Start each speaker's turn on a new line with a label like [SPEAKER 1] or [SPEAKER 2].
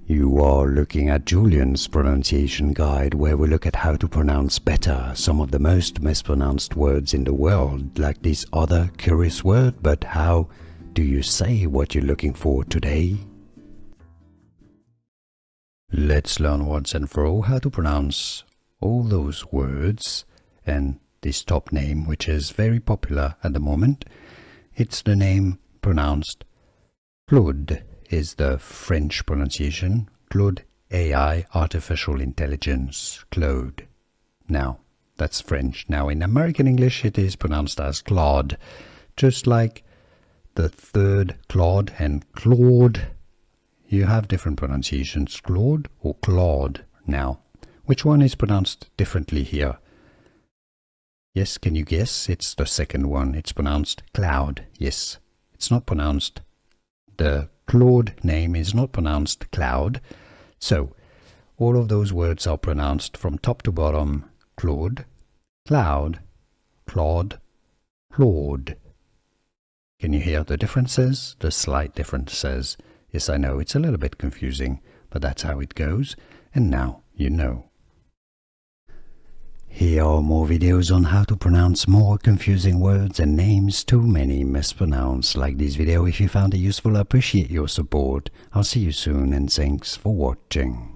[SPEAKER 1] You are looking at Julian's pronunciation guide, where we look at how to pronounce better some of the most mispronounced words in the world, like this other curious word. But how do you say what you're looking for today? Let's learn once and for all how to pronounce all those words, and this top name, which is very popular at the moment. It's the name pronounced CLOUDE, is the French pronunciation. CLAUDE AI, artificial intelligence, CLOD. Now, that's French. Now, in American English, it is pronounced as CLOD, just like the third CLOD and CLAUDE. You have different pronunciations, CLAUDE or CLAWED. Now, which one is pronounced differently here? Yes, can you guess? It's the second one. It's pronounced CLOUD. Yes, it's not pronounced. The CLAUDE name is not pronounced CLOUD. So, all of those words are pronounced from top to bottom: CLAUDE, CLOUD, CLAWED, CLAWED. Can you hear the differences? The slight differences. Yes, I know it's a little bit confusing, but that's how it goes, and now you know. Here are more videos on how to pronounce more confusing words and names too many mispronounced. Like this video if you found it useful. I appreciate your support. I'll see you soon, and thanks for watching.